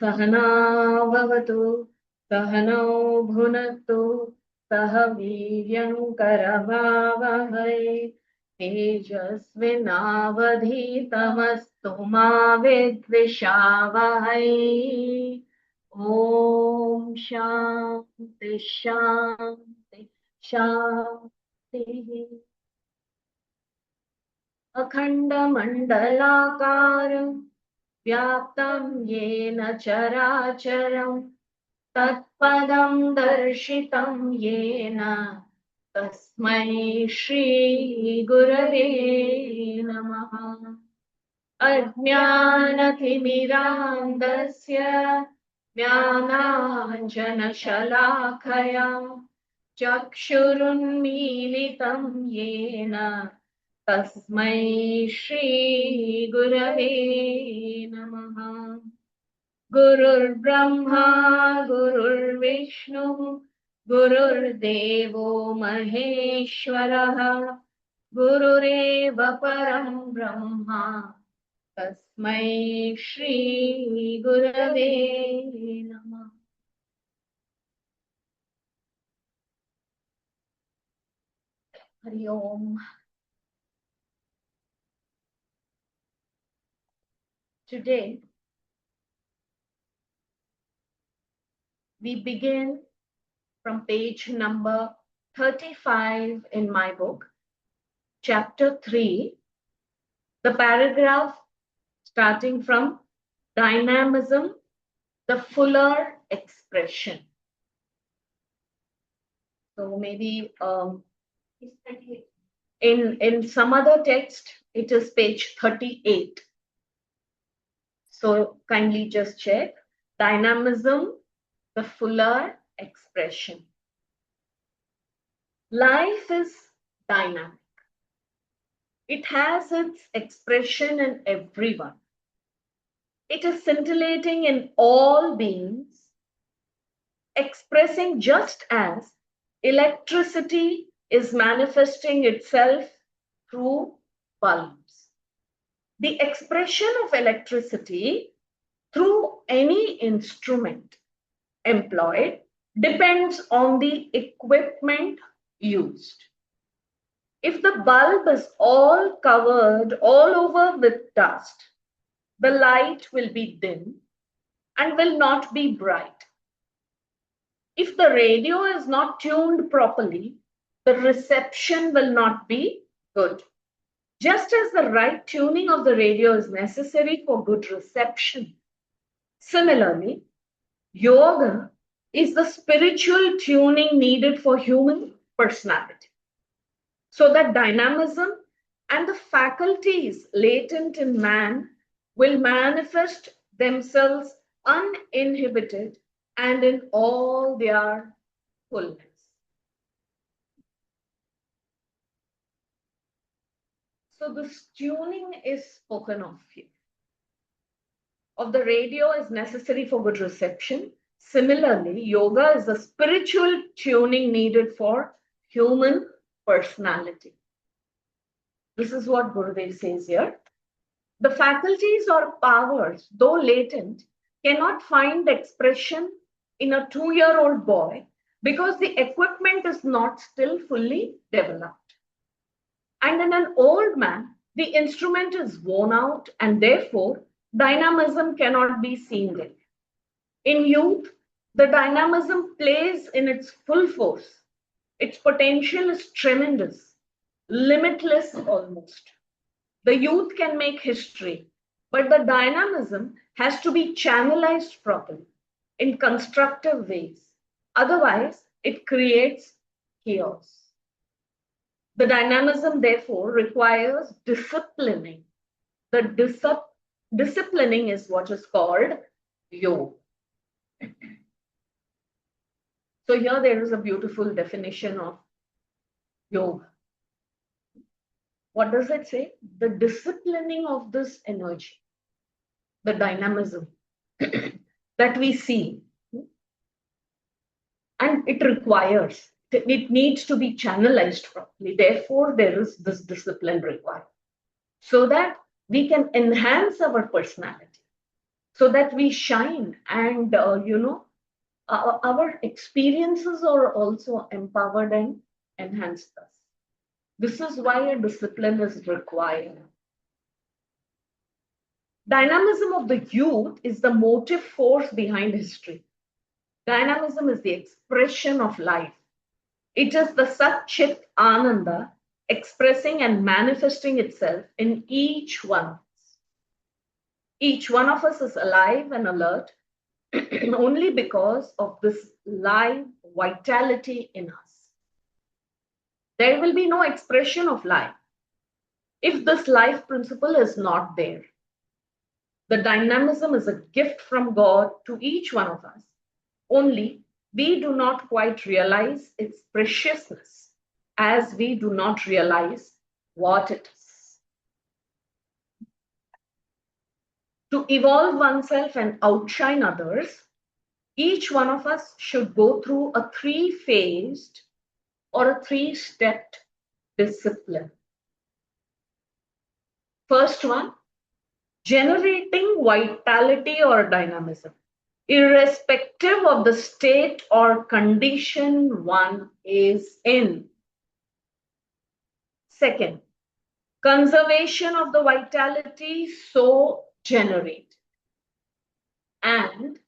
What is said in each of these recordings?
सहना भवतु सहनौ भुनक्तु सह वीर्यं करवावहै तेजस्विनावधीतमस्तु मा विद्विषावहै। ॐ शान्ति शान्ति शान्तिः। अखण्डमण्डलाकारं व्याप्तं येन चराचरं तत्पदं दर्शितं येन तस्मै श्री गुरवे नमः। अज्ञानतिमिरान्धस्य ज्ञानाञ्जनशलाखया चक्षुरुन्मीलितं येन तस्मै श्री गुरवे नमः। गुरुर्ब्रह्मा गुरुर्विष्णुः गुरुर्देवो महेश्वरः गुरुरेव परं ब्रह्मा तस्मै श्री गुरवे नमः। हरि ओम। Today we begin from page number 35 in my book, chapter 3, the paragraph starting from dynamism, the fuller expression. So maybe in some other text it is page 38. So kindly just check dynamism, the fuller expression. Life is dynamic. It has its expression in everyone. It is scintillating in all beings, expressing just as electricity is manifesting itself through bulbs. The expression of electricity through any instrument employed depends on the equipment used. If the bulb is all covered all over with dust, the light will be dim and will not be bright. If the radio is not tuned properly, the reception will not be good. Just as the right tuning of the radio is necessary for good reception, similarly, yoga is the spiritual tuning needed for human personality, so that dynamism and the faculties latent in man will manifest themselves uninhibited and in all their fullness. So this tuning is spoken of here. Of the radio is necessary for good reception. Similarly, yoga is the spiritual tuning needed for human personality. This is what Gurudev says here. The faculties or powers, though latent, cannot find expression in a 2-year-old boy because the equipment is not still fully developed. And in an old man, the instrument is worn out and therefore dynamism cannot be seen there. In youth, the dynamism plays in its full force. Its potential is tremendous, limitless almost. The youth can make history, but the dynamism has to be channelized properly in constructive ways. Otherwise, it creates chaos. The dynamism, therefore, requires disciplining. The disciplining is what is called yoga. So here there is a beautiful definition of yoga. What does it say? The disciplining of this energy, the dynamism that we see, and it requires, it needs to be channelized properly. Therefore, there is this discipline required so that we can enhance our personality, so that we shine and, our experiences are also empowered and enhanced us. This is why a discipline is required. Dynamism of the youth is the motive force behind history. Dynamism is the expression of life. It is the Sat Chit Ananda expressing and manifesting itself in each one. Each one of us is alive and alert only because of this live vitality in us. There will be no expression of life if this life principle is not there. The dynamism is a gift from God to each one of us. Only we do not quite realize its preciousness as we do not realize what it is. To evolve oneself and outshine others, each one of us should go through a three-phased or a three-stepped discipline. First one, generating vitality or dynamism, irrespective of the state or condition one is in. Second, conservation of the vitality so generate. And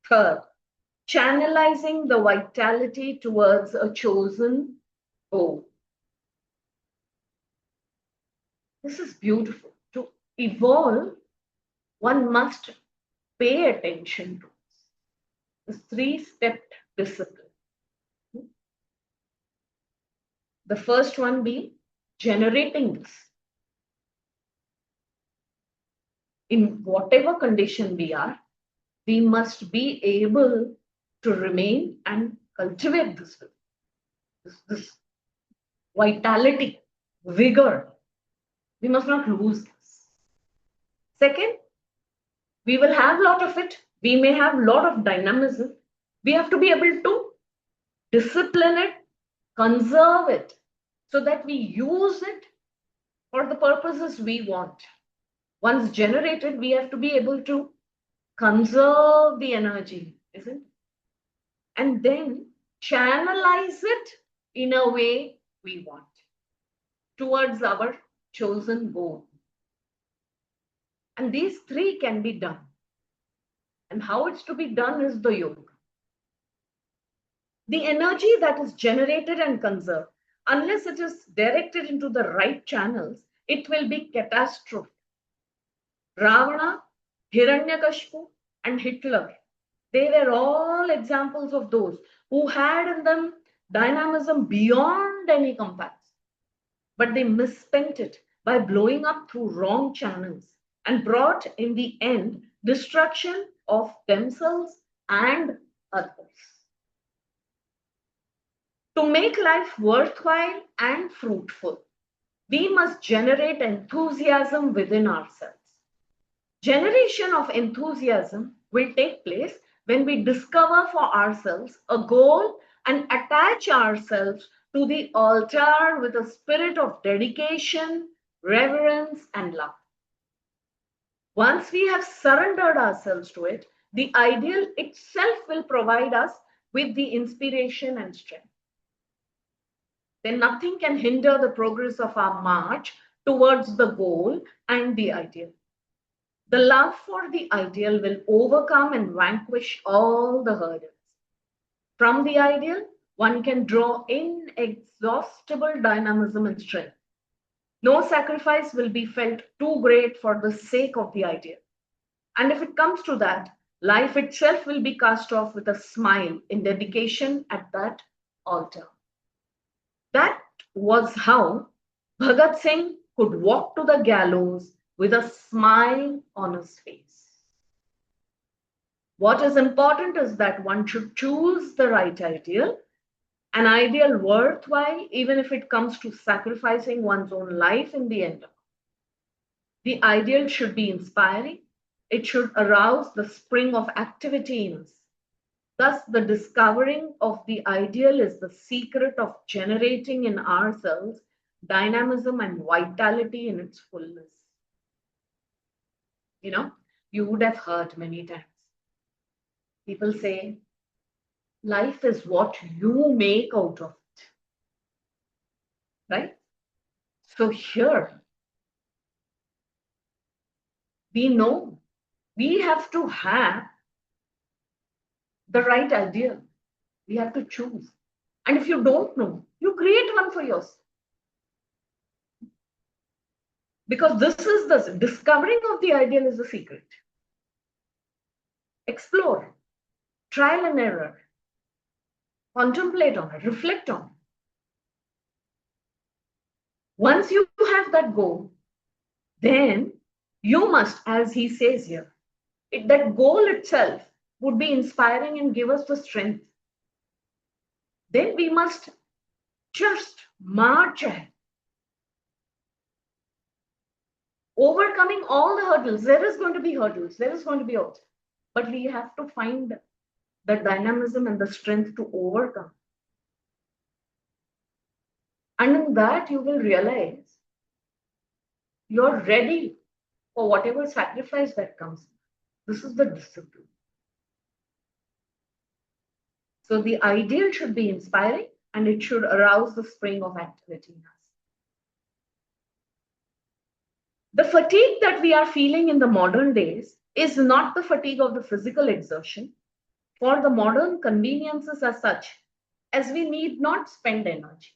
third, channelizing the vitality towards a chosen goal. This is beautiful. To evolve, one must pay attention to this three-stepped discipline. The first one being generating this. In whatever condition we are, we must be able to remain and cultivate this vitality, vigor. We must not lose this. Second, we will have a lot of it. We may have a lot of dynamism. We have to be able to discipline it, conserve it, so that we use it for the purposes we want. Once generated, we have to be able to conserve the energy, isn't it? And then channelize it in a way we want towards our chosen goal. And these three can be done. And how it's to be done is the yoga. The energy that is generated and conserved, unless it is directed into the right channels, it will be catastrophic. Ravana, Hiranyakashipu, and Hitler, they were all examples of those who had in them dynamism beyond any comparison. But they misspent it by blowing up through wrong channels and brought in the end destruction of themselves and others. To make life worthwhile and fruitful, we must generate enthusiasm within ourselves. Generation of enthusiasm will take place when we discover for ourselves a goal and attach ourselves to the altar with a spirit of dedication, reverence, and love. Once we have surrendered ourselves to it, the ideal itself will provide us with the inspiration and strength. Then nothing can hinder the progress of our march towards the goal and the ideal. The love for the ideal will overcome and vanquish all the hurdles. From the ideal, one can draw inexhaustible dynamism and strength. No sacrifice will be felt too great for the sake of the ideal. And if it comes to that, life itself will be cast off with a smile in dedication at that altar. That was how Bhagat Singh could walk to the gallows with a smile on his face. What is important is that one should choose the right ideal, an ideal worthwhile, even if it comes to sacrificing one's own life in the end. The ideal should be inspiring. It should arouse the spring of activity in us. Thus, the discovering of the ideal is the secret of generating in ourselves dynamism and vitality in its fullness. You would have heard many times. People say, life is what you make out of it. Right? So here, we know we have to have the right idea. We have to choose. And if you don't know, you create one for yourself. Because this is the discovering of the ideal is the secret. Explore, trial and error, contemplate on it, reflect on it. Once you have that goal, then you must, as he says here, that goal itself would be inspiring and give us the strength. Then we must just march ahead. Overcoming all the hurdles. There is going to be hurdles. There is going to be obstacles. But we have to find the dynamism and the strength to overcome. And in that, you will realize you're ready for whatever sacrifice that comes. This is the discipline. So the ideal should be inspiring and it should arouse the spring of activity in us. The fatigue that we are feeling in the modern days is not the fatigue of the physical exertion, for the modern conveniences are such as we need not spend energy.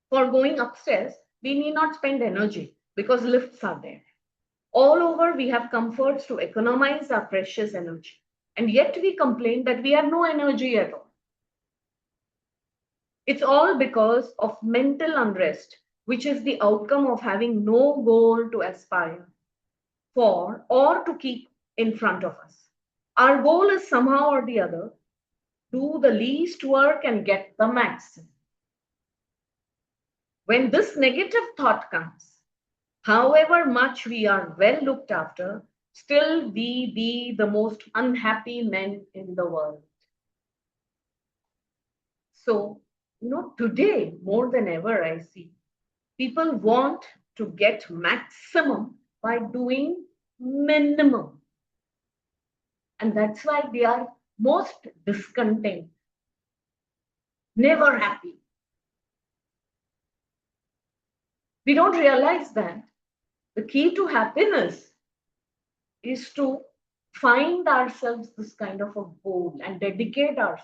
For going upstairs, we need not spend energy because lifts are there. All over, we have comforts to economize our precious energy. And yet we complain that we have no energy at all. It's all because of mental unrest, which is the outcome of having no goal to aspire for or to keep in front of us. Our goal is somehow or the other, do the least work and get the maximum. When this negative thought comes, however much we are well looked after, still we be the most unhappy men in the world. So, today more than ever, I see people want to get maximum by doing minimum. And that's why they are most discontent, never happy. We don't realize that the key to happiness is to find ourselves this kind of a goal and dedicate ourselves.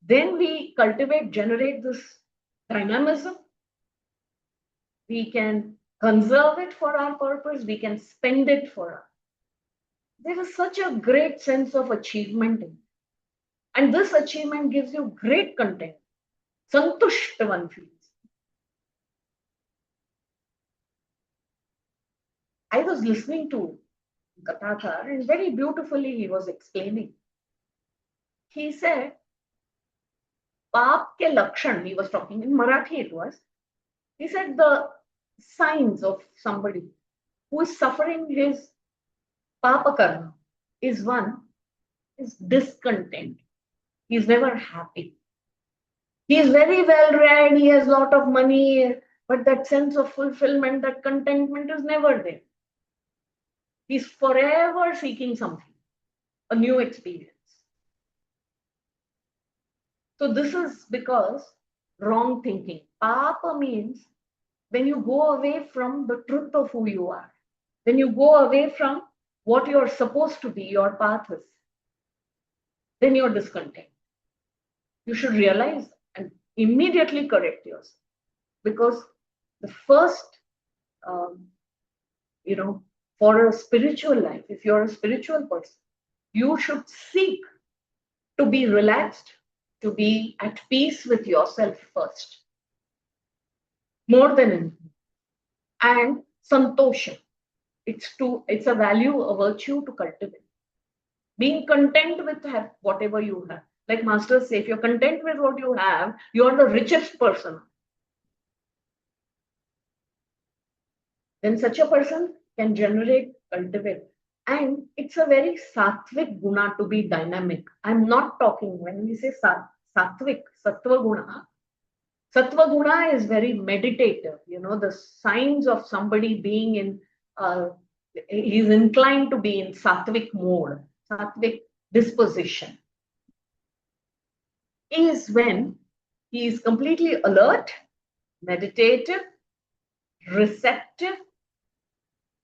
Then we cultivate, generate this dynamism. We can conserve it for our purpose. We can spend it for us. There is such a great sense of achievement in it. And this achievement gives you great content. Santushta one feels. I was listening to Gathakar and very beautifully he was explaining. He said, Paap ke lakshan, he was talking in Marathi it was. He said the signs of somebody who is suffering his papa karma is one, is discontent. He is never happy. He is very well read, he has a lot of money, but that sense of fulfillment, that contentment is never there. He's forever seeking something, a new experience. So this is because wrong thinking. Papa means when you go away from the truth of who you are, when you go away from what you're supposed to be, your path is, then you're discontent. You should realize and immediately correct yourself. Because the first, for a spiritual life, if you're a spiritual person, you should seek to be relaxed, to be at peace with yourself first, more than anything. And santosha, it's a value, a virtue to cultivate. Being content with whatever you have. Like masters say, if you're content with what you have, you're the richest person. Then such a person can generate, cultivate. And it's a very sattvic guna to be dynamic. I'm not talking, when we say sattvic, sattva guna is very meditative. The signs of somebody being in, he's inclined to be in sattvic mode, sattvic disposition, is when he is completely alert, meditative, receptive.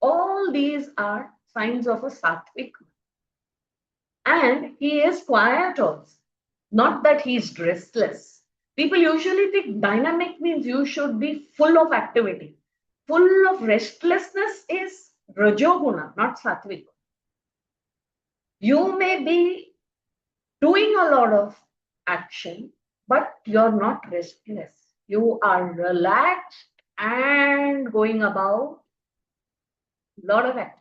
All these are signs of a sattvic. And he is quiet also. Not that he is restless. People usually think dynamic means you should be full of activity. Full of restlessness is rajoguna, not sattvic. You may be doing a lot of action, but you're not restless. You are relaxed and going about a lot of activity.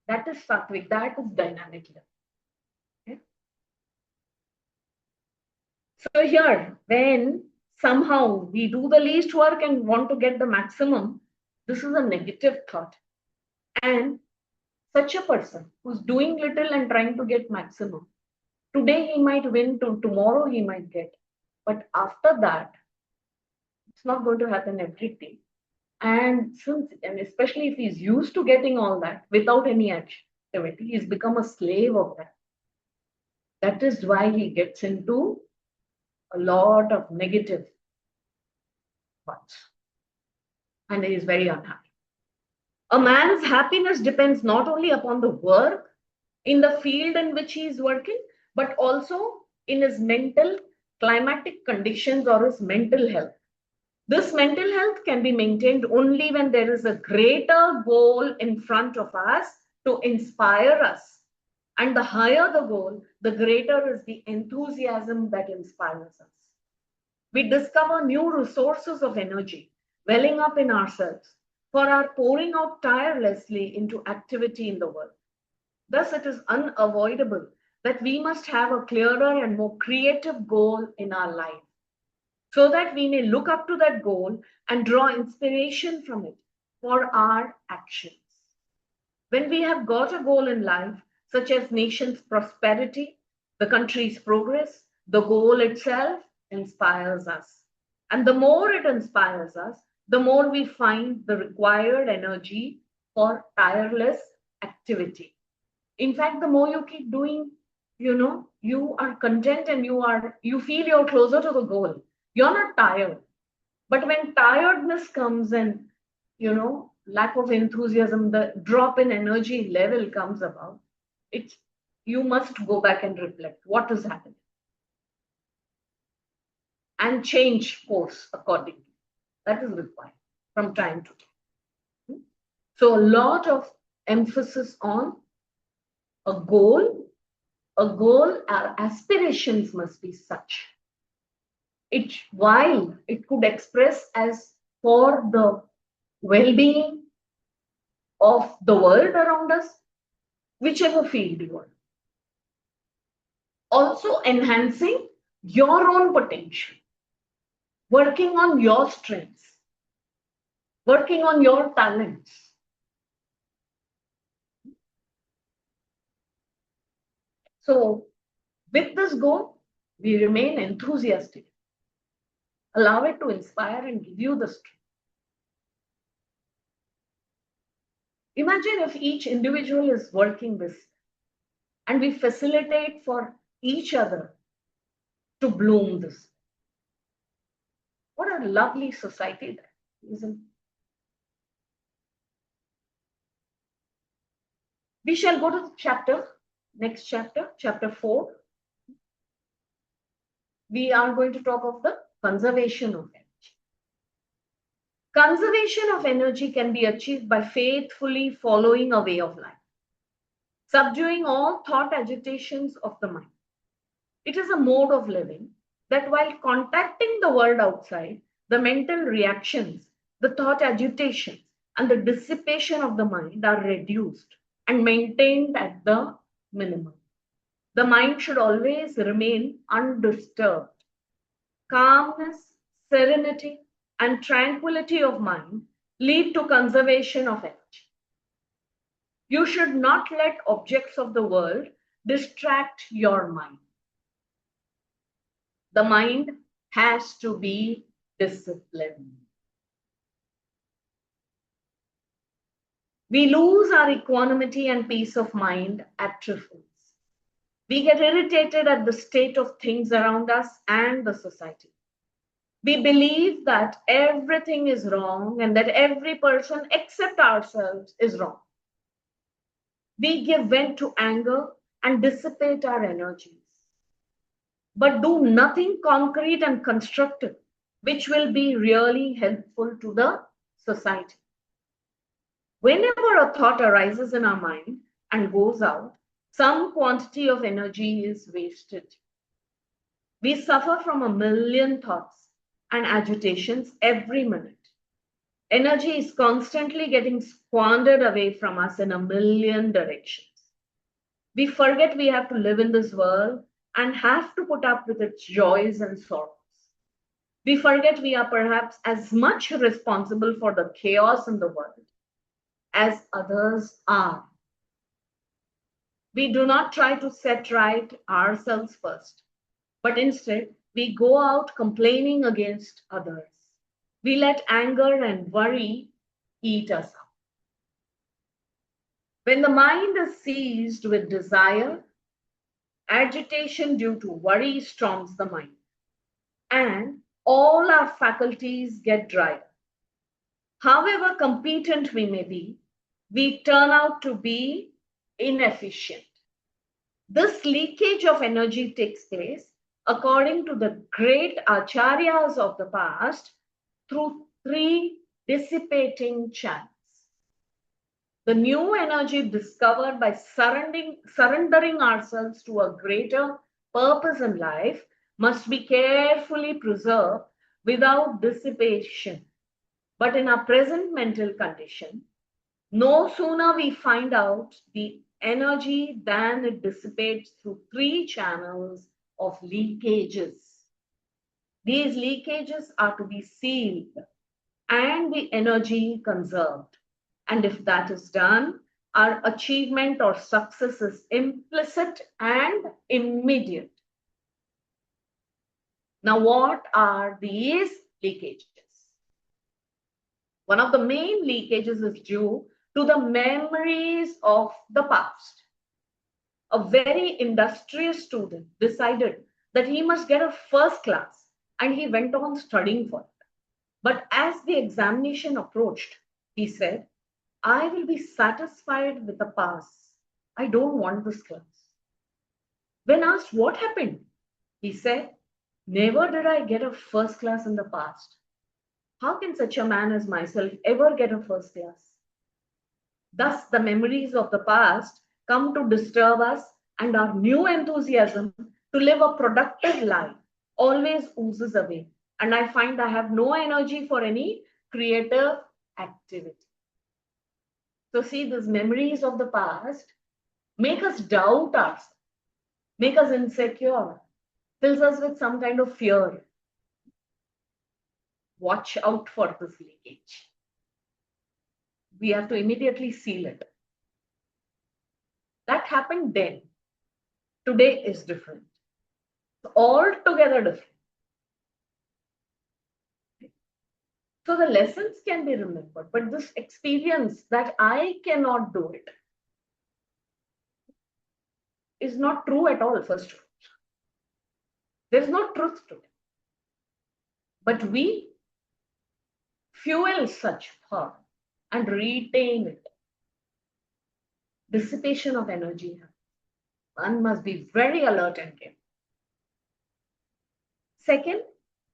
That is sattvic, that is dynamic. Okay? So here, when somehow we do the least work and want to get the maximum, this is a negative thought. And such a person who's doing little and trying to get maximum, today he might win, tomorrow he might get. But after that, it's not going to happen every day. And especially if he's used to getting all that without any activity, he's become a slave of that. That is why he gets into a lot of negative thoughts. And he is very unhappy. A man's happiness depends not only upon the work in the field in which he is working, but also in his mental climatic conditions or his mental health. This mental health can be maintained only when there is a greater goal in front of us to inspire us. And the higher the goal, the greater is the enthusiasm that inspires us. We discover new resources of energy welling up in ourselves for our pouring out tirelessly into activity in the world. Thus, it is unavoidable that we must have a clearer and more creative goal in our life, so that we may look up to that goal and draw inspiration from it for our actions. When we have got a goal in life, such as nation's prosperity, the country's progress, the goal itself inspires us. And the more it inspires us, the more we find the required energy for tireless activity. In fact, the more you keep doing, you are content and you feel you're closer to the goal. You're not tired. But when tiredness comes and, lack of enthusiasm, the drop in energy level comes about, you must go back and reflect what is happening and change course accordingly. That is required from time to time. So a lot of emphasis on a goal. Our aspirations must be such. While it could express as for the well-being of the world around us, whichever field you are. Also enhancing your own potential, working on your strengths, working on your talents. So with this goal, we remain enthusiastic. Allow it to inspire and give you the strength. Imagine if each individual is working this and we facilitate for each other to bloom this. What a lovely society that is, isn't it? We shall go to the next chapter, chapter 4. We are going to talk of the conservation of energy. Conservation of energy can be achieved by faithfully following a way of life, subduing all thought agitations of the mind. It is a mode of living that while contacting the world outside, the mental reactions, the thought agitations, and the dissipation of the mind are reduced and maintained at the minimum. The mind should always remain undisturbed. Calmness, serenity, and tranquility of mind lead to conservation of energy. You should not let objects of the world distract your mind. The mind has to be disciplined. We lose our equanimity and peace of mind at trifles. We get irritated at the state of things around us and the society. We believe that everything is wrong and that every person except ourselves is wrong. We give vent to anger and dissipate our energies, but do nothing concrete and constructive which will be really helpful to the society. Whenever a thought arises in our mind and goes out, some quantity of energy is wasted. We suffer from a million thoughts and agitations every minute. Energy is constantly getting squandered away from us in a million directions. We forget we have to live in this world and have to put up with its joys and sorrows. We forget we are perhaps as much responsible for the chaos in the world as others are. We do not try to set right ourselves first, but instead we go out complaining against others. We let anger and worry eat us up. When the mind is seized with desire, agitation due to worry storms the mind, and all our faculties get dried. However competent we may be, we turn out to be inefficient. This leakage of energy takes place, according to the great acharyas of the past, through three dissipating channels. The new energy discovered by surrendering ourselves to a greater purpose in life must be carefully preserved without dissipation. But in our present mental condition, no sooner we find out the energy than it dissipates through three channels of leakages. These leakages are to be sealed and the energy conserved. And if that is done, our achievement or success is implicit and immediate. Now, what are these leakages? One of the main leakages is due to the memories of the past. A very industrious student decided that he must get a first class and he went on studying for it. But as the examination approached, he said, I will be satisfied with a pass. I don't want this class. When asked what happened, he said, never did I get a first class in the past. How can such a man as myself ever get a first class? Thus, the memories of the past come to disturb us, and our new enthusiasm to live a productive life always oozes away. And I find I have no energy for any creative activity. So, see, these memories of the past make us doubt ourselves, make us insecure, fills us with some kind of fear. Watch out for this leakage. We have to immediately seal it. That happened then. Today is different. Altogether different. So the lessons can be remembered, but this experience that I cannot do it is not true at all, first of all. There's no truth to it. But we fuel such thought and retain it. Dissipation of energy. One must be very alert and careful. Second,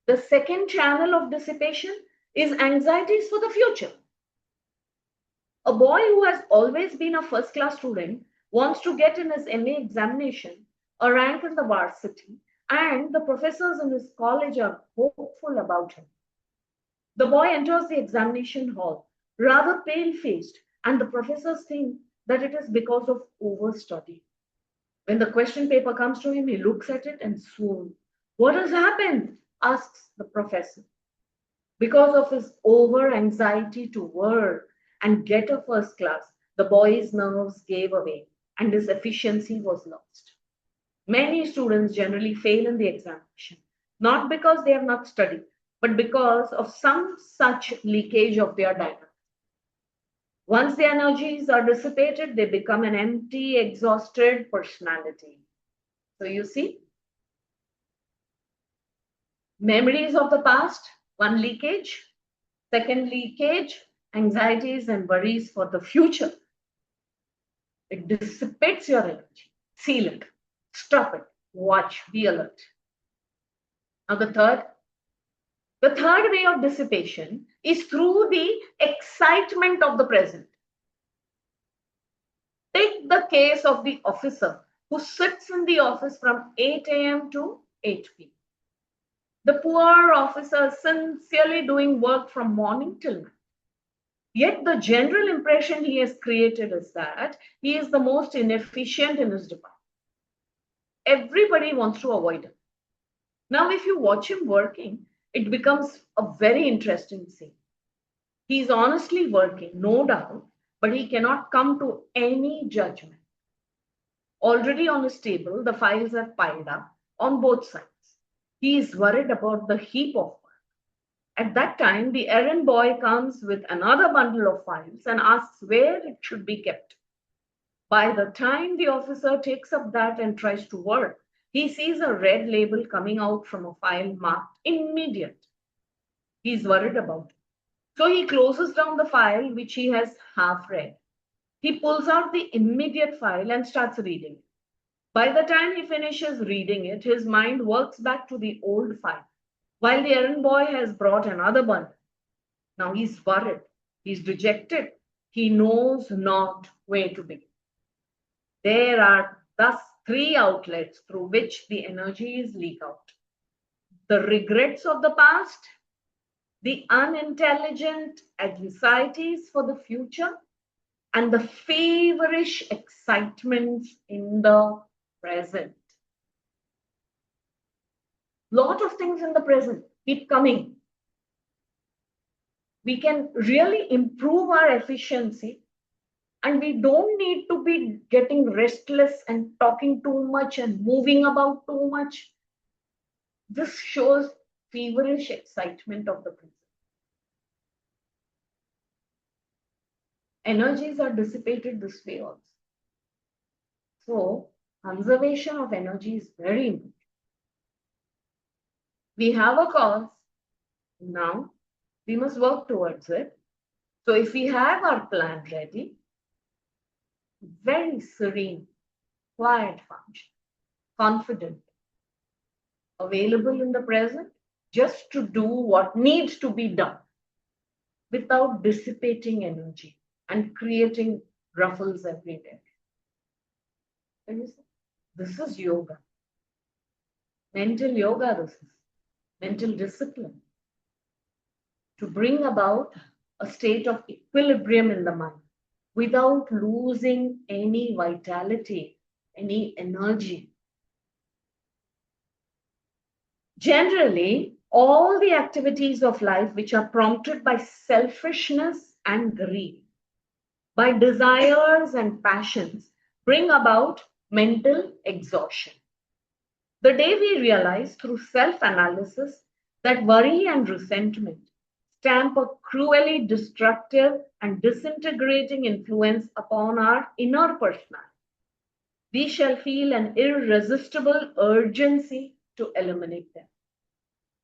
the second channel of dissipation is anxieties for the future. A boy who has always been a first class student wants to get in his MA examination a rank in the varsity, and the professors in his college are hopeful about him. The boy enters the examination hall rather pale-faced, and the professors think that it is because of overstudy. When the question paper comes to him, he looks at it and swoons. What has happened? Asks the professor. Because of his over-anxiety to work and get a first class, the boy's nerves gave away and his efficiency was lost. Many students generally fail in the examination, not because they have not studied, but because of some such leakage of their dynamics. Once the energies are dissipated, they become an empty, exhausted personality. So you see, memories of the past, one leakage. Second leakage, anxieties and worries for the future. It dissipates your energy. Seal it. Stop it. Watch. Be alert. Now the third way of dissipation is through the excitement of the present. Take the case of the officer who sits in the office from 8 a.m. to 8 p.m. The poor officer is sincerely doing work from morning till night. Yet the general impression he has created is that he is the most inefficient in his department. Everybody wants to avoid him. Now, if you watch him working, it becomes a very interesting scene. He is honestly working, no doubt, but he cannot come to any judgment. Already on his table, the files are piled up on both sides. He is worried about the heap of work. At that time, the errand boy comes with another bundle of files and asks where it should be kept. By the time the officer takes up that and tries to work, he sees a red label coming out from a file marked immediate. He is worried about it. So he closes down the file which he has half read. He pulls out the immediate file and starts reading it. By the time he finishes reading it, his mind works back to the old file, while the errand boy has brought another bundle. Now he's worried, he's dejected, he knows not where to begin. There are thus three outlets through which the energies leak out: the regrets of the past, the unintelligent anxieties for the future, and the feverish excitements in the present. Lot of things in the present keep coming. We can really improve our efficiency, and we don't need to be getting restless and talking too much and moving about too much. This shows feverish excitement of the present. Energies are dissipated this way also. So, conservation of energy is very important. We have a cause. Now, we must work towards it. So, if we have our plan ready, very serene, quiet function, confident, available in the present, just to do what needs to be done without dissipating energy and creating ruffles everywhere. This is yoga. Mental yoga, this is mental discipline to bring about a state of equilibrium in the mind without losing any vitality, any energy. Generally, all the activities of life which are prompted by selfishness and greed, by desires and passions, bring about mental exhaustion. The day we realize through self-analysis that worry and resentment stamp a cruelly destructive and disintegrating influence upon our inner personality, we shall feel an irresistible urgency to eliminate them.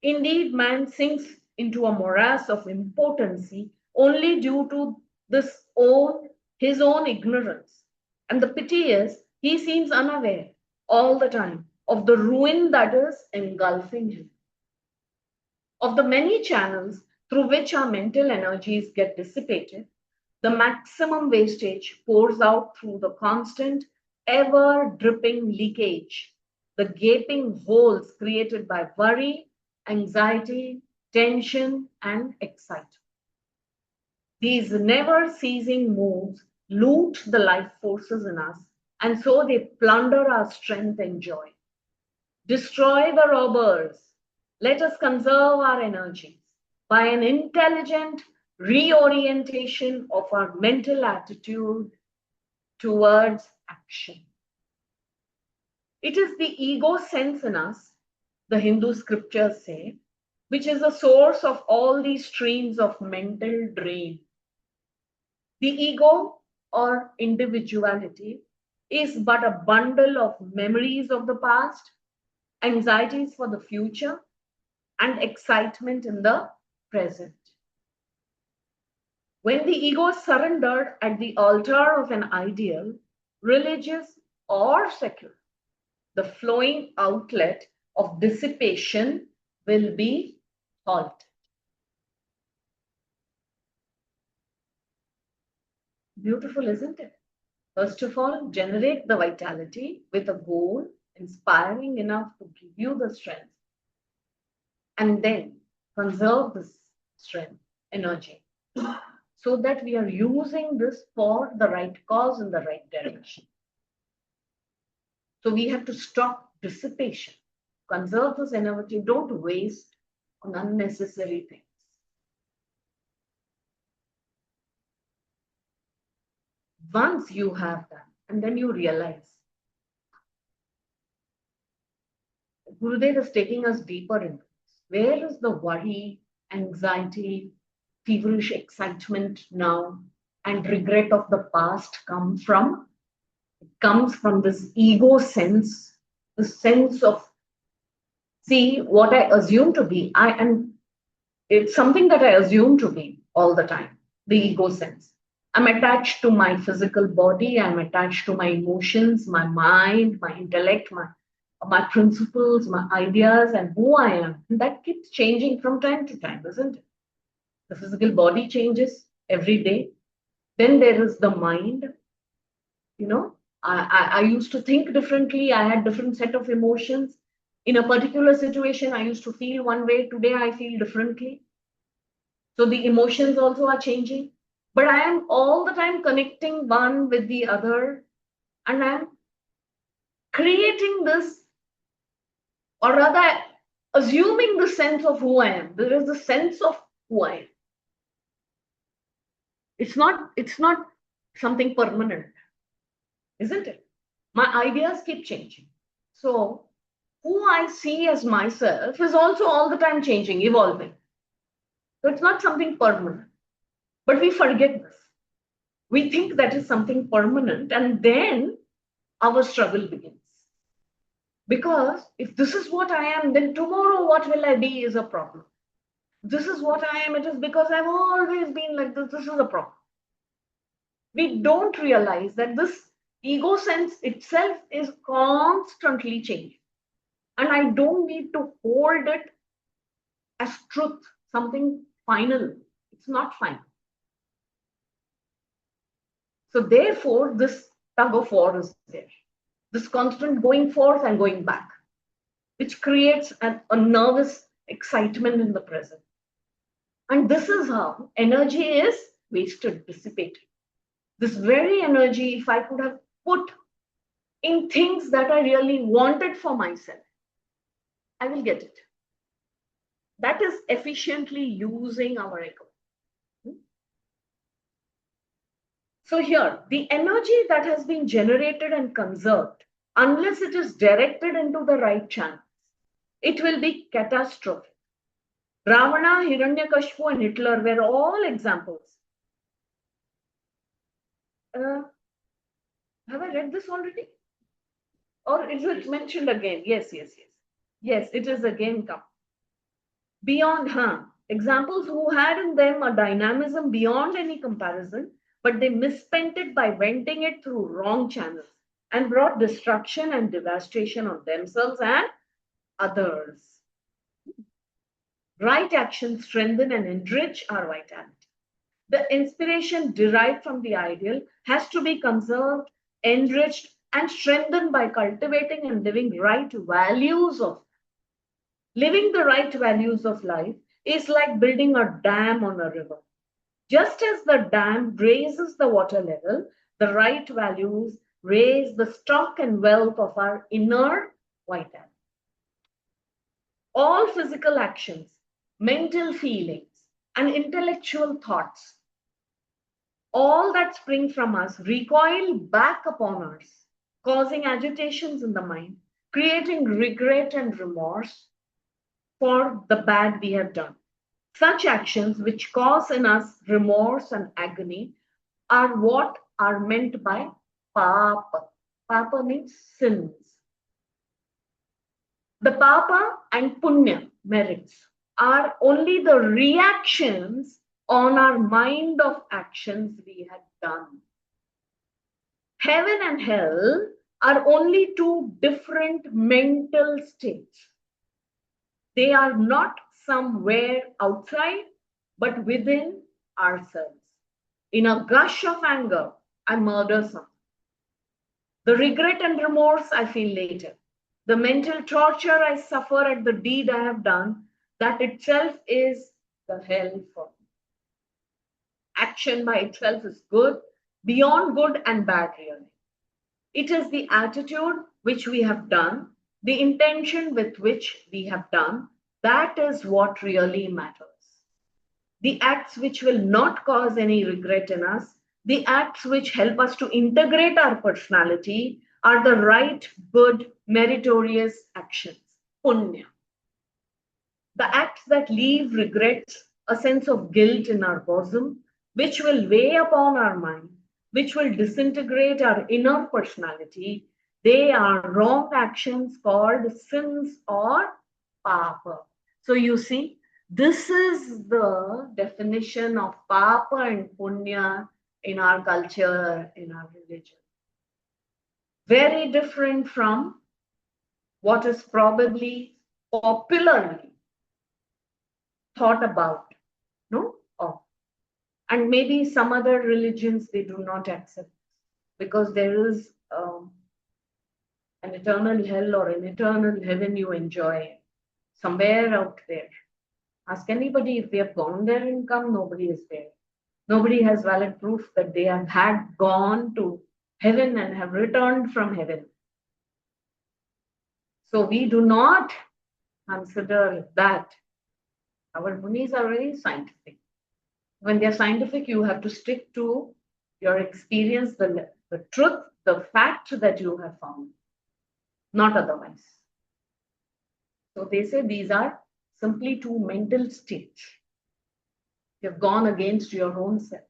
Indeed, man sinks into a morass of impotency only due to his own ignorance. And the pity is, he seems unaware all the time of the ruin that is engulfing him. Of the many channels through which our mental energies get dissipated, the maximum wastage pours out through the constant, ever dripping leakage, the gaping holes created by worry, anxiety, tension, and excitement. These never ceasing moves loot the life forces in us, and so they plunder our strength and joy. Destroy the robbers. Let us conserve our energies by an intelligent reorientation of our mental attitude towards action. It is the ego sense in us, the Hindu scriptures say, which is the source of all these streams of mental drain. The ego or individuality is but a bundle of memories of the past, anxieties for the future, and excitement in the present. When the ego surrendered at the altar of an ideal, religious or secular, the flowing outlet of dissipation will be halted. Beautiful, isn't it? First of all, generate the vitality with a goal inspiring enough to give you the strength. And then conserve this strength, energy, so that we are using this for the right cause in the right direction. So we have to stop dissipation, conserve this energy, don't waste on unnecessary things. Once you have that, and then you realize, Gurudev is taking us deeper into this. Where is the worry, anxiety, feverish excitement now, and regret of the past come from? It comes from this ego sense, the sense of, see, what I assume to be, and it's something that I assume to be all the time, the ego sense. I'm attached to my physical body, I'm attached to my emotions, my mind, my intellect, my principles, my ideas, and who I am. And that keeps changing from time to time, isn't it? The physical body changes every day. Then there is the mind. You know, I used to think differently. I had different set of emotions. In a particular situation, I used to feel one way. Today, I feel differently. So the emotions also are changing. But I am all the time connecting one with the other. And I am creating this, or rather, assuming the sense of who I am. There is the sense of who I am. It's not something permanent, isn't it? My ideas keep changing. So who I see as myself is also all the time changing, evolving. So it's not something permanent. But we forget this. We think that is something permanent, and then our struggle begins. Because if this is what I am, then tomorrow what will I be is a problem. This is what I am, it is because I've always been like this. This is a problem. We don't realize that this ego sense itself is constantly changing. And I don't need to hold it as truth, something final. It's not final. So therefore, this tug of war is there. This constant going forth and going back, which creates a nervous excitement in the present. And this is how energy is wasted, dissipated. This very energy, if I could have put in things that I really wanted for myself, I will get it. That is efficiently using our ego. So here, the energy that has been generated and conserved, unless it is directed into the right channels, it will be catastrophic. Ravana, Hiranyakashipu, and Hitler were all examples. Have I read this already? Or is it mentioned again? Yes. Yes, it is again come. Beyond, examples who had in them a dynamism beyond any comparison, but they misspent it by venting it through wrong channels and brought destruction and devastation on themselves and others. Right actions strengthen and enrich our vitality. The inspiration derived from the ideal has to be conserved, enriched, and strengthened by cultivating and living right values of living the right values of life is like building a dam on a river. Just as the dam raises the water level, the right values raise the stock and wealth of our inner vitality. All physical actions, mental feelings, and intellectual thoughts, all that spring from us recoil back upon us, causing agitations in the mind, creating regret and remorse for the bad we have done. Such actions which cause in us remorse and agony are what are meant by papa. Papa means sins. The papa and punya, merits, are only the reactions on our mind of actions we had done. Heaven and hell are only two different mental states. They are not somewhere outside, but within ourselves. In a gush of anger, I murder someone. The regret and remorse I feel later. The mental torture I suffer at the deed I have done, that itself is the hell for me. Action by itself is good, beyond good and bad, really. It is the attitude which we have done, the intention with which we have done, that is what really matters. The acts which will not cause any regret in us, the acts which help us to integrate our personality, are the right, good, meritorious actions, punya. The acts that leave regrets, a sense of guilt in our bosom, which will weigh upon our mind, which will disintegrate our inner personality, they are wrong actions called sins or papa. So you see, this is the definition of papa and punya in our culture, in our religion. Very different from what is probably popularly thought about, no? Oh. And maybe some other religions they do not accept because there is an eternal hell or an eternal heaven you enjoy somewhere out there. Ask anybody if they have gone there and come, nobody is there. Nobody has valid proof that they have had gone to heaven and have returned from heaven. So we do not consider that. Our munis are very scientific. When they're scientific, you have to stick to your experience, the truth, the fact that you have found, not otherwise. So they say these are simply two mental states. You have gone against your own self.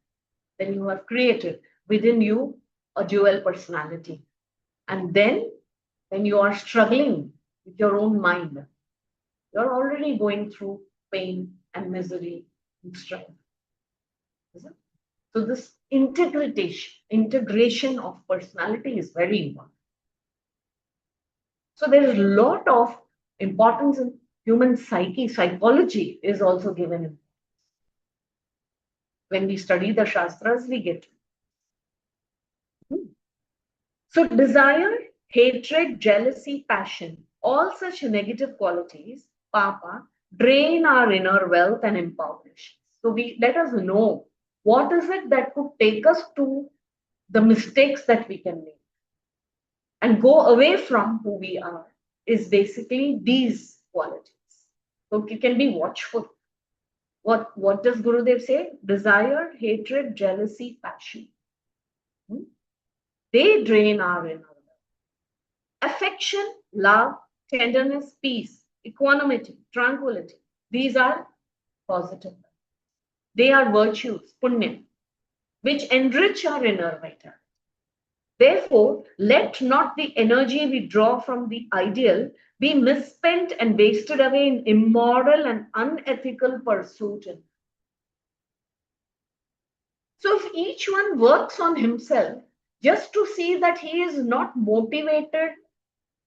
Then you have created within you a dual personality. And then when you are struggling with your own mind, you're already going through pain and misery and strife. So this integration of personality is very important. So there is a lot of importance in human psychology is also given in. When we study the Shastras, we get to. So desire, hatred, jealousy, passion, all such negative qualities, papa, drain our inner wealth and impoverish. So let us know what is it that could take us to the mistakes that we can make and go away from who we are is basically these qualities. So you can be watchful. What does Gurudev say? Desire, hatred, jealousy, passion. They drain our inner wealth. Affection, love, tenderness, peace, equanimity, tranquility. These are positive. They are virtues, punya, which enrich our inner vitality. Therefore, let not the energy we draw from the ideal be misspent and wasted away in immoral and unethical pursuit. So if each one works on himself just to see that he is not motivated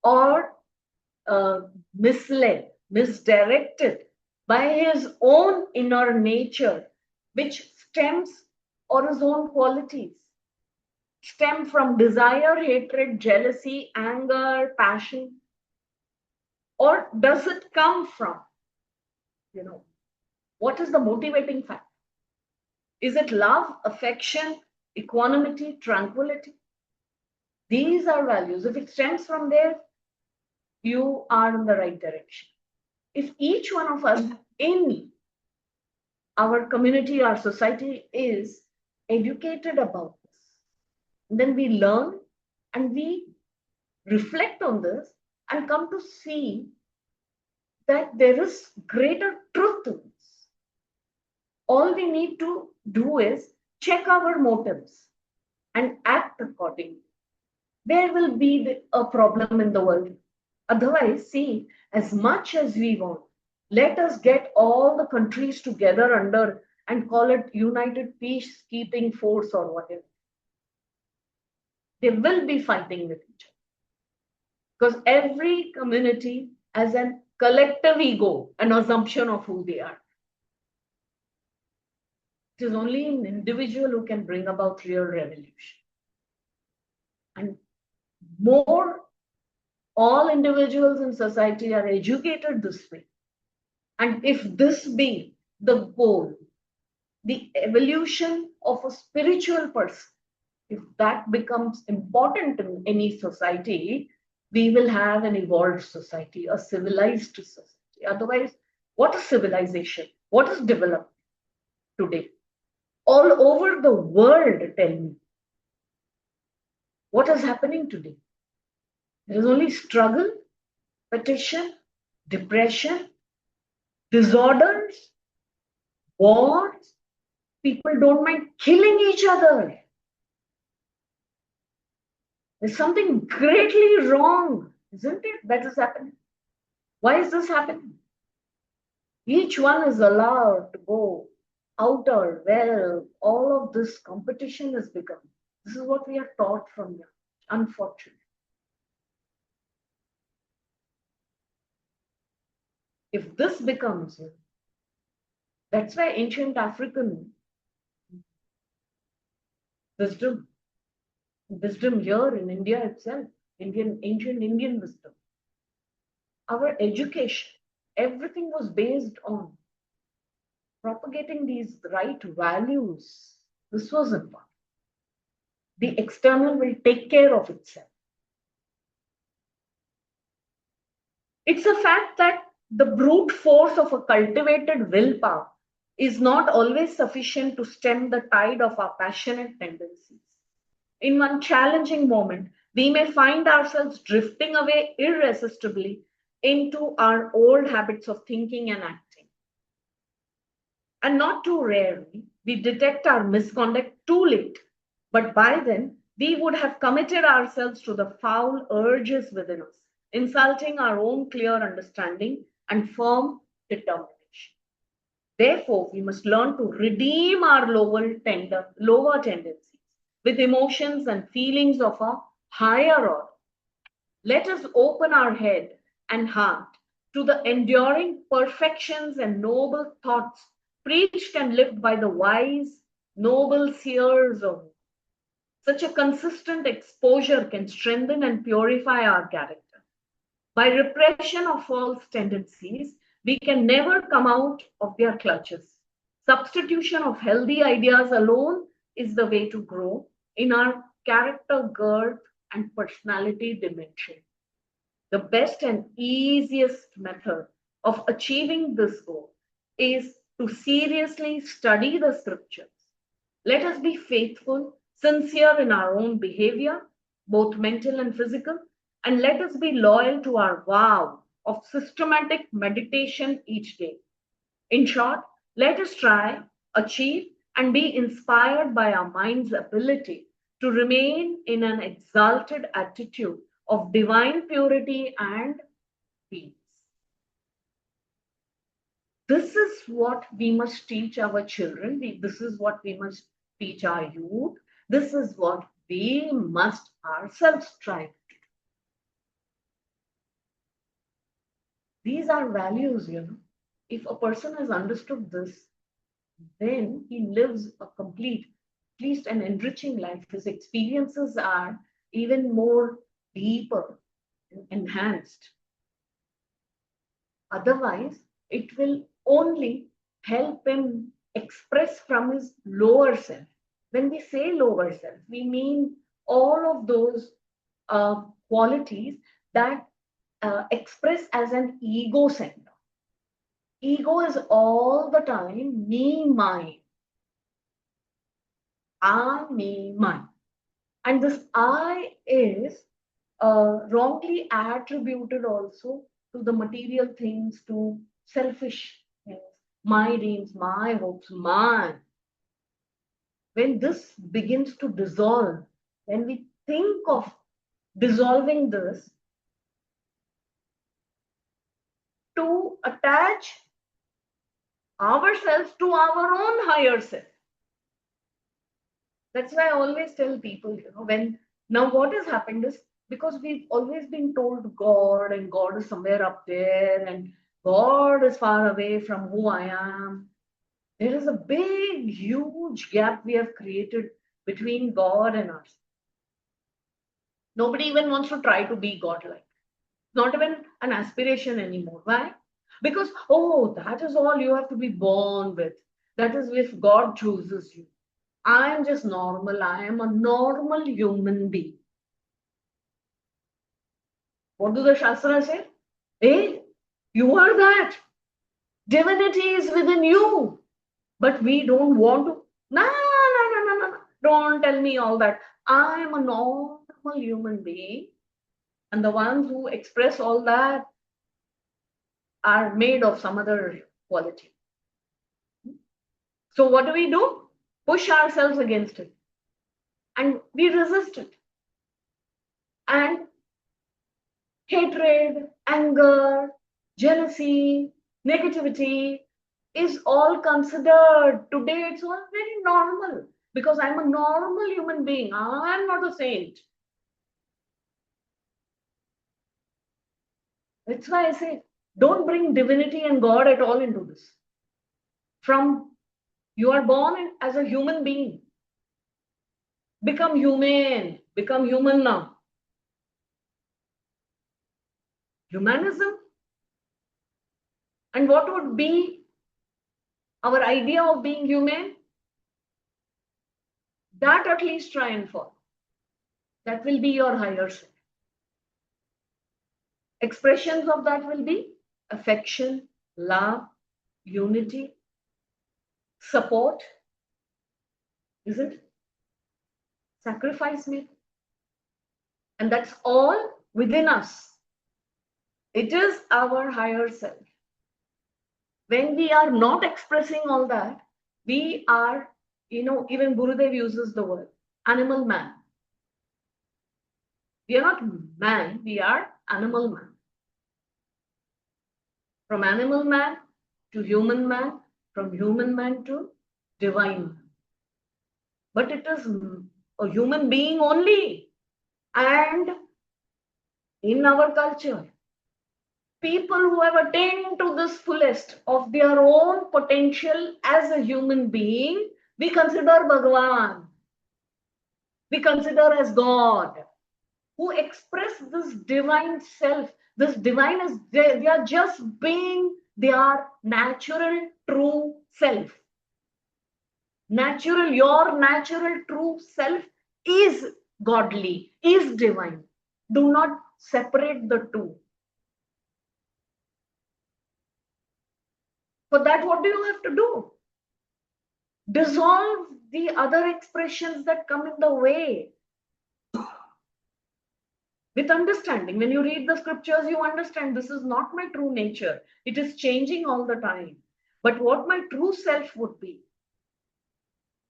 or misled, misdirected by his own inner nature, which stems, or his own qualities, stem from desire, hatred, jealousy, anger, passion? Or does it come from, what is the motivating factor? Is it love, affection, equanimity, tranquility? These are values. If it stems from there, you are in the right direction. If each one of us in our community, our society is educated about this, then we learn and we reflect on this and come to see that there is greater truth to this. All we need to do is check our motives, and act accordingly, there will be a problem in the world. Otherwise, see, as much as we want, let us get all the countries together under and call it United Peacekeeping Force or whatever. They will be fighting with each other. Because every community has a collective ego, an assumption of who they are. It is only an individual who can bring about real revolution. And more, all individuals in society are educated this way. And if this be the goal, the evolution of a spiritual person, if that becomes important in any society, we will have an evolved society, a civilized society. Otherwise, what is civilization? What is development today? All over the world, tell me, what is happening today? There is only struggle, petition, depression, disorders, wars. People don't mind killing each other. There's something greatly wrong, isn't it, that is happening? Why is this happening? Each one is allowed to go outer, well, all of this competition has become. This is what we are taught from young, unfortunately. If this becomes, that's why ancient African wisdom here in India itself, ancient Indian wisdom, our education, everything was based on propagating these right values. This was important. The external will take care of itself. It's a fact that the brute force of a cultivated willpower is not always sufficient to stem the tide of our passionate tendencies. In one challenging moment, we may find ourselves drifting away irresistibly into our old habits of thinking and acting. And not too rarely, we detect our misconduct too late, but by then, we would have committed ourselves to the foul urges within us, insulting our own clear understanding and firm determination. Therefore, we must learn to redeem our lower tendencies with emotions and feelings of a higher order. Let us open our head and heart to the enduring perfections and noble thoughts preached and lived by the wise, noble seers of. Such a consistent exposure can strengthen and purify our character. By repression of false tendencies, we can never come out of their clutches. Substitution of healthy ideas alone is the way to grow in our character girth and personality dimension. The best and easiest method of achieving this goal is to seriously study the scriptures. Let us be faithful, sincere in our own behavior, both mental and physical, and let us be loyal to our vow of systematic meditation each day. In short, let us try, achieve, and be inspired by our mind's ability to remain in an exalted attitude of divine purity and peace. This is what we must teach our children. This is what we must teach our youth. This is what we must ourselves strive to do. These are values, If a person has understood this, then he lives a complete, at least an enriching life. His experiences are even more deeper and enhanced. Otherwise, it will only help him express from his lower self. When we say lower self, we mean all of those qualities that express as an ego center. Ego is all the time me, mine. I, me, mine. And this I is wrongly attributed also to the material things, to selfish things, my dreams, my hopes, mine. when this begins to dissolve, when we think of dissolving this to attach ourselves to our own higher self. That's why I always tell people, when now what has happened is because we've always been told God and God is somewhere up there and God is far away from who I am. There is a big, huge gap we have created between God and us. Nobody even wants to try to be God-like. Not even an aspiration anymore. Why? Because, oh, that is all you have to be born with. That is if God chooses you. I am just normal. I am a normal human being. What do the Shastras say? Hey, you are that. Divinity is within you. But we don't want to. No. Don't tell me all that. I am a normal human being. And the ones who express all that are made of some other quality. So what do? Push ourselves against it. And we resist it. And hatred, anger, jealousy, negativity is all considered. Today it's all very normal because I'm a normal human being. I'm not a saint. That's why I say, don't bring divinity and God at all into this. You are born as a human being. Become humane. Become human now. Humanism. And what would be our idea of being humane? That at least try and follow. That will be your higher self. Expressions of that will be affection, love, unity, support, isn't it? Sacrifice made. And that's all within us. It is our higher self. When we are not expressing all that, we are, even Gurudev uses the word animal man. We are not man, we are animal man. From animal man to human man, from human man to divine man. But it is a human being only. And in our culture, people who have attained to this fullest of their own potential as a human being, we consider Bhagavan. We consider as God, who express this divine self. This divine is, they are just being their natural true self. Your natural true self is godly, is divine. Do not separate the two. For that, what do you have to do? Dissolve the other expressions that come in the way. With understanding, when you read the scriptures, you understand this is not my true nature. It is changing all the time. But what my true self would be,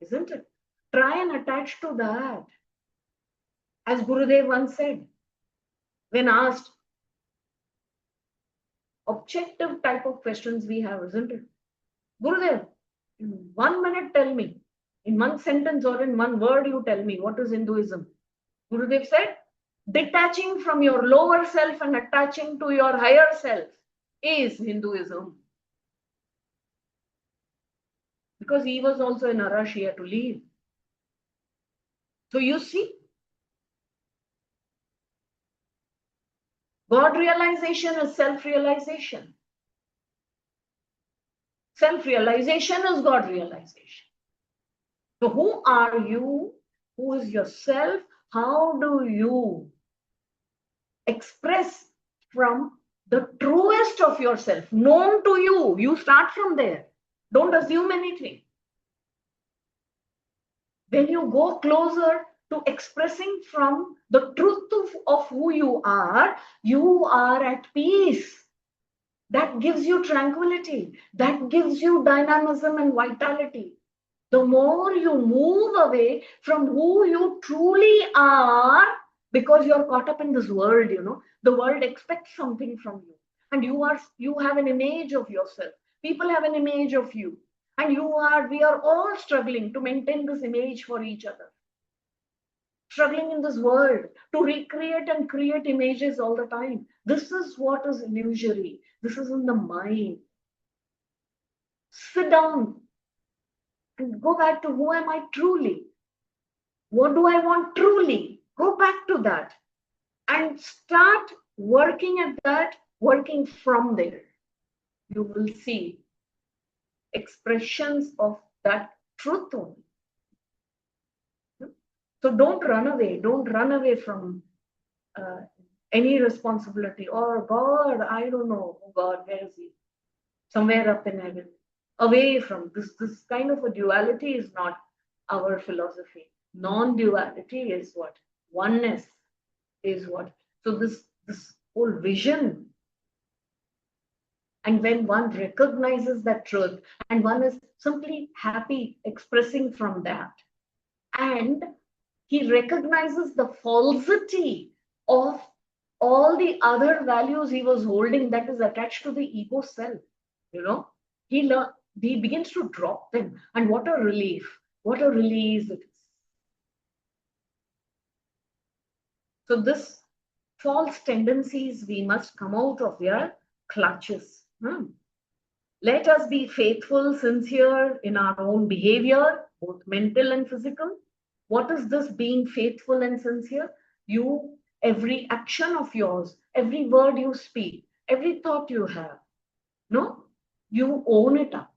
isn't it? Try and attach to that. As Gurudev once said, when asked, objective type of questions we have, isn't it? Gurudev, in 1 minute tell me, in one sentence or in one word you tell me, what is Hinduism? Gurudev said, detaching from your lower self and attaching to your higher self is Hinduism. Because he was also in a rush here to leave. So you see, God realization is self-realization. Self-realization is God realization. So who are you? Who is yourself? How do you express from the truest of yourself, known to you? You start from there. Don't assume anything. When you go closer to expressing from the truth of who you are at peace. That gives you tranquility. That gives you dynamism and vitality. the more you move away from who you truly are, because you're caught up in this world, the world expects something from you. And you have an image of yourself. People have an image of you. And we are all struggling to maintain this image for each other. Struggling in this world to recreate and create images all the time. This is what is illusory. This is in the mind. Sit down and go back to who am I truly? What do I want truly? Go back to that and start working at that, working from there. You will see expressions of that truth only. So don't run away. Don't run away from any responsibility. Oh God, I don't know. Oh God, where is he? Somewhere up in heaven. Away from this kind of a duality is not our philosophy. Non-duality is what? Oneness is what? So this whole vision. And when one recognizes that truth and one is simply happy expressing from that, and he recognizes the falsity of all the other values he was holding that is attached to the ego self, he begins to drop them. And what a relief, what a release it is. So this false tendencies, we must come out of their clutches. Let us be faithful, sincere in our own behavior, both mental and physical. What is this being faithful and sincere? Every action of yours, every word you speak, every thought you have, you own it up.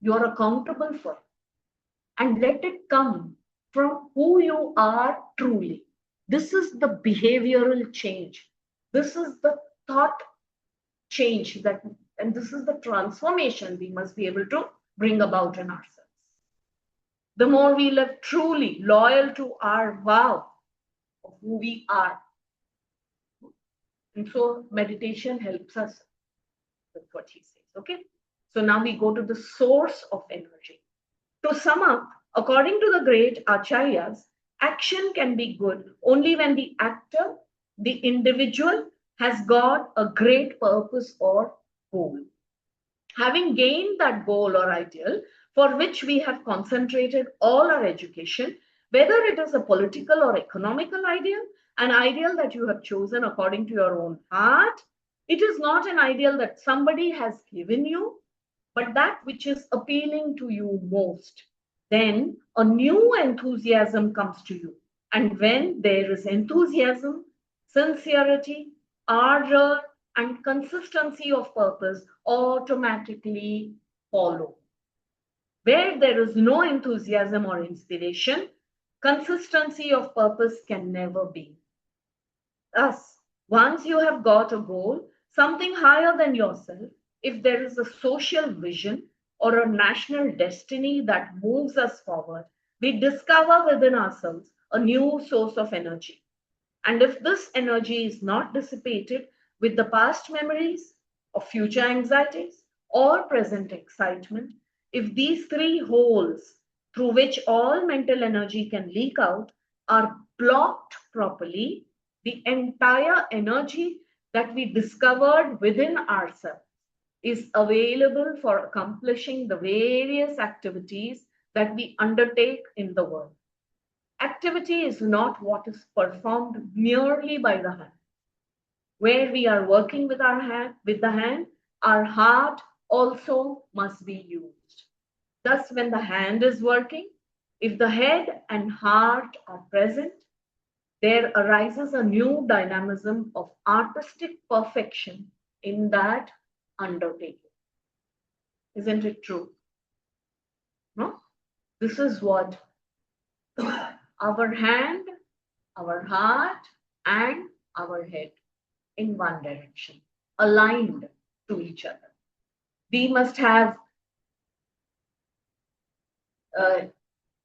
You're accountable for it. And let it come from who you are truly. This is the behavioral change. This is the thought change and this is the transformation we must be able to bring about in ourselves. The more we live truly loyal to our vow of who we are. And so meditation helps us with what he says. Okay. So now we go to the source of energy. To sum up, according to the great acharyas, action can be good only when the actor, the individual, has got a great purpose or goal. Having gained that goal or ideal for which we have concentrated all our education, whether it is a political or economical ideal, an ideal that you have chosen according to your own heart, it is not an ideal that somebody has given you, but that which is appealing to you most. Then a new enthusiasm comes to you. And when there is enthusiasm, sincerity, ardor, and consistency of purpose automatically follow. Where there is no enthusiasm or inspiration, consistency of purpose can never be. Thus, once you have got a goal, something higher than yourself, if there is a social vision or a national destiny that moves us forward, we discover within ourselves a new source of energy. And if this energy is not dissipated with the past memories of future anxieties or present excitement, if these three holes through which all mental energy can leak out are blocked properly, the entire energy that we discovered within ourselves is available for accomplishing the various activities that we undertake in the world. Activity is not what is performed merely by the hand. Where we are working with the hand, our heart also must be used. Thus, when the hand is working, if the head and heart are present, there arises a new dynamism of artistic perfection in that undertaking. Isn't it true? No? This is what our hand, our heart, and our head in one direction, aligned to each other. We must have,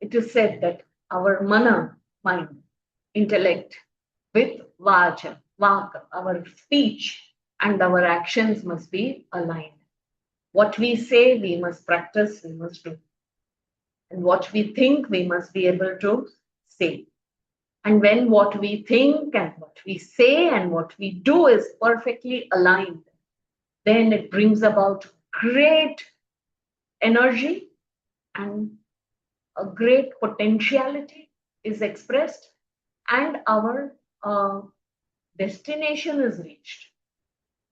it is said that our mana, mind, intellect, with vacha, vaka, our speech and our actions must be aligned. What we say, we must practice, we must do. And what we think, we must be able to say. And when what we think and what we say and what we do is perfectly aligned, then it brings about great energy and a great potentiality is expressed, and our destination is reached.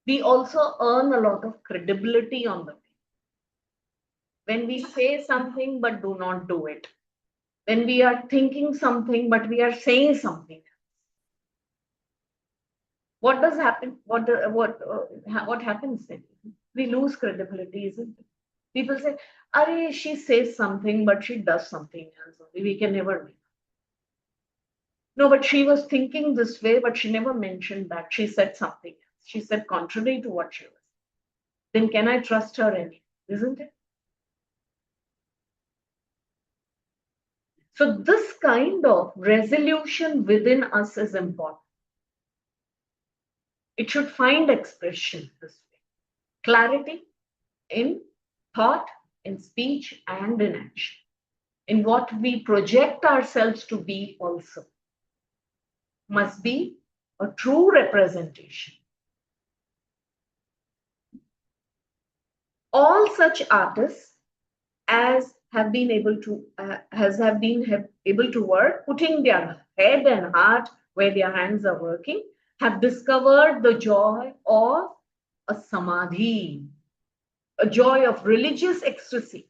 We also earn a lot of credibility on the way. When we say something but do not do it, when we are thinking something but we are saying something, what does happen? What happens then? We lose credibility, isn't it? People say, "Arey, she says something but she does something else. We can never make." No, but she was thinking this way, but she never mentioned that. She said something else. She said contrary to what she was. Then can I trust her anymore? Isn't it? So this kind of resolution within us is important. It should find expression this way. Clarity in thought, in speech, and in action. In what we project ourselves to be also must be a true representation. All such artists as have been able to work, putting their head and heart where their hands are working, have discovered the joy of a samadhi, a joy of religious ecstasy,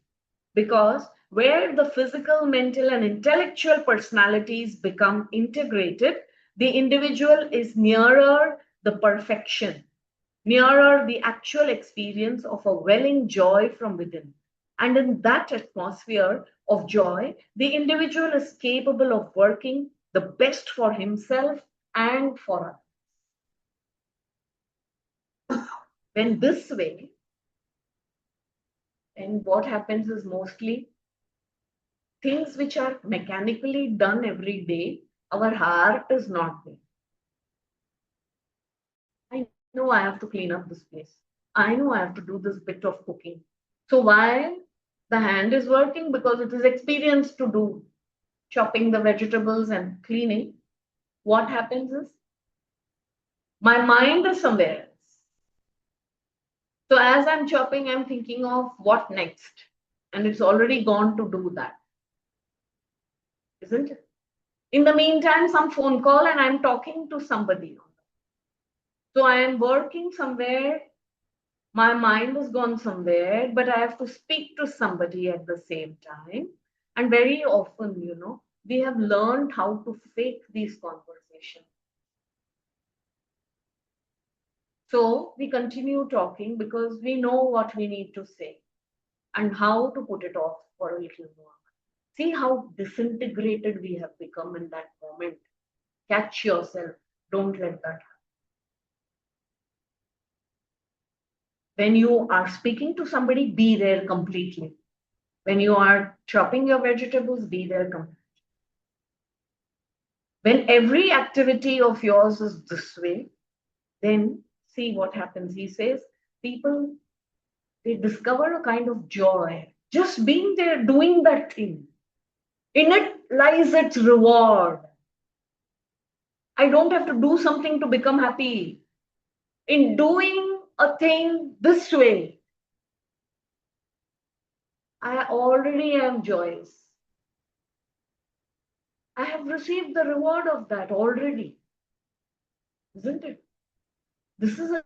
because where the physical, mental, and intellectual personalities become integrated, the individual is nearer the perfection, nearer the actual experience of a welling joy from within. And in that atmosphere of joy, the individual is capable of working the best for himself and for others. When this way, and what happens is mostly things which are mechanically done every day, our heart is not there. I know I have to clean up this place. I know I have to do this bit of cooking. So why the hand is working? Because it is experienced to do chopping the vegetables and cleaning. What happens is my mind is somewhere else. So as I'm chopping, I'm thinking of what next. And it's already gone to do that. Isn't it? In the meantime, some phone call and I'm talking to somebody. So I am working somewhere. My mind has gone somewhere, but I have to speak to somebody at the same time. And very often, we have learned how to fake these conversations. So we continue talking because we know what we need to say and how to put it off for a little more. See how disintegrated we have become in that moment. Catch yourself. Don't let that happen. When you are speaking to somebody, be there completely. When you are chopping your vegetables, be there completely. When every activity of yours is this way, then see what happens. He says, people, they discover a kind of joy. Just being there, doing that thing. In it lies its reward. I don't have to do something to become happy. In doing a thing this way, I already am joyous. I have received the reward of that already. Isn't it? This is a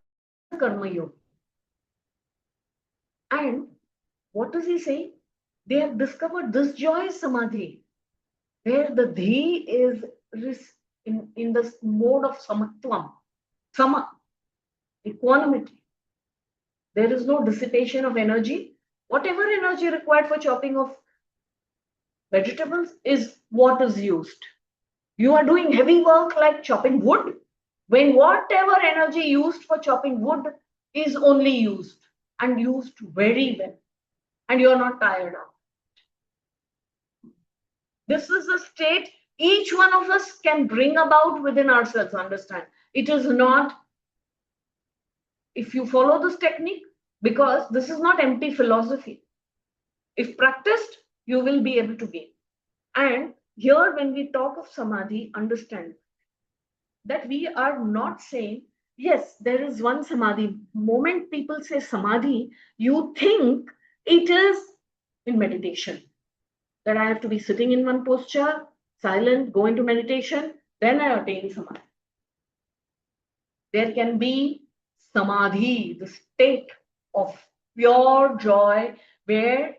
karma yoga. And what does he say? They have discovered this joy is samadhi, where the dhi is in the mode of samatvam, sama, equanimity. There is no dissipation of energy. Whatever energy required for chopping of vegetables is what is used. You are doing heavy work like chopping wood, when whatever energy used for chopping wood is only used and used very well, and you are not tired of. This is a state each one of us can bring about within ourselves. Understand? It is not, if you follow this technique, because this is not empty philosophy. If practiced, you will be able to gain. And here, when we talk of samadhi, understand that we are not saying, yes, there is one samadhi. Moment people say samadhi, you think it is in meditation. That I have to be sitting in one posture, silent, go into meditation, then I attain samadhi. There can be samadhi, the state of pure joy, where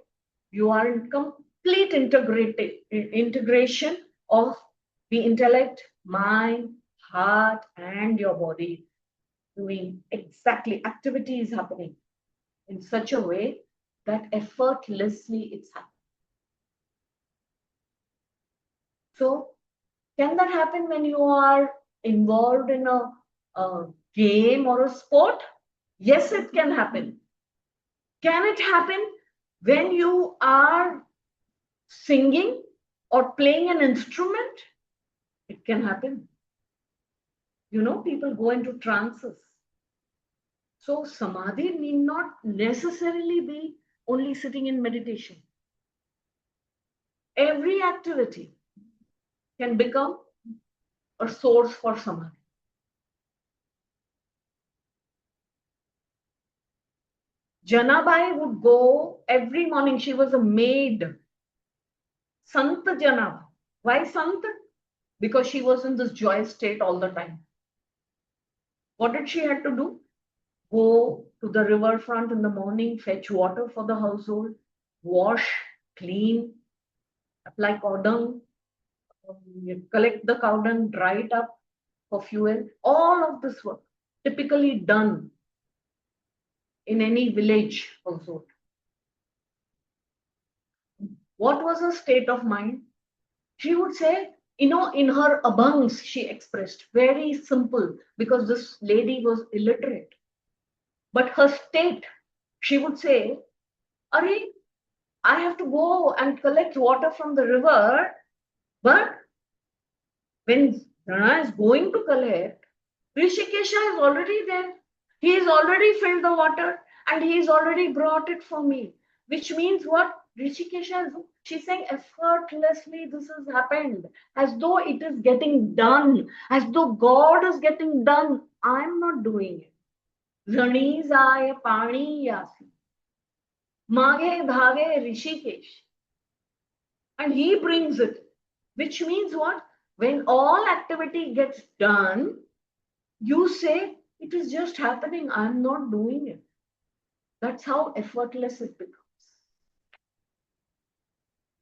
you are in complete integration of the intellect, mind, heart, and your body. Doing exactly, activity is happening in such a way that effortlessly it's happening. So, can that happen when you are involved in a game or a sport? Yes, it can happen. Can it happen when you are singing or playing an instrument? It can happen. You know, people go into trances. So, samadhi need not necessarily be only sitting in meditation. Every activity can become a source for samadhi. Janabai would go every morning. She was a maid. Sant Janab. Why Sant? Because she was in this joy state all the time. What did she have to do? Go to the riverfront in the morning, fetch water for the household, wash, clean, apply cow dung, collect the cow dung, dry it up for fuel. All of this work typically done in any village household. What was her state of mind? She would say, you know, in her abhangs, she expressed very simple because this lady was illiterate. But her state, she would say, Are, I have to go and collect water from the river, but when Rana is going to collect, Rishikesha is already there. He has already filled the water and he has already brought it for me. Which means what? Rishikesha is, she's saying effortlessly this has happened, as though it is getting done, as though God is getting done. I'm not doing it. Ranizaya Pani Yasi. Mage Dhage Rishikesh. And he brings it. Which means what? When all activity gets done, you say, it is just happening. I'm not doing it. That's how effortless it becomes.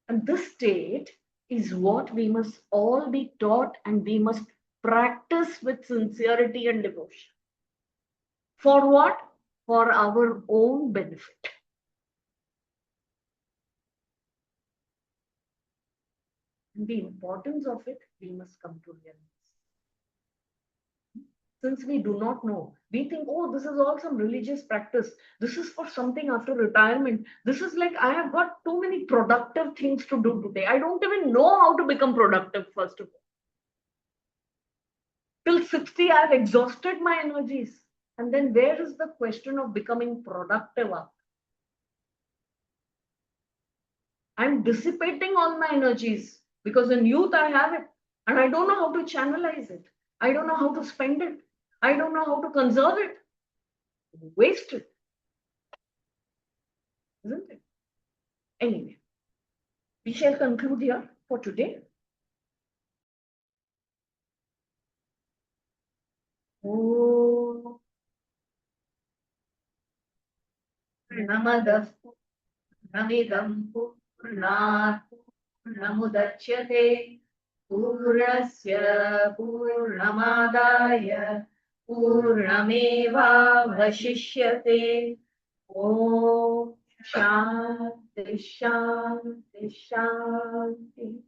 And this state is what we must all be taught and we must practice with sincerity and devotion. For what? For our own benefit. And the importance of it, we must come to realize. Since we do not know, we think, oh, this is all some religious practice. This is for something after retirement. This is like, I have got too many productive things to do today. I don't even know how to become productive, first of all. Till 60, I have exhausted my energies. And then where is the question of becoming productive after? I'm dissipating all my energies because in youth I have it. And I don't know how to channelize it. I don't know how to spend it. I don't know how to conserve it. Waste it. Isn't it? Anyway, we shall conclude here for today. Namadah Namidam Purnat Namudachyate Purnasya Purnamadaya Purnameva Vashishyate. Om Shanti Shanti Shanti.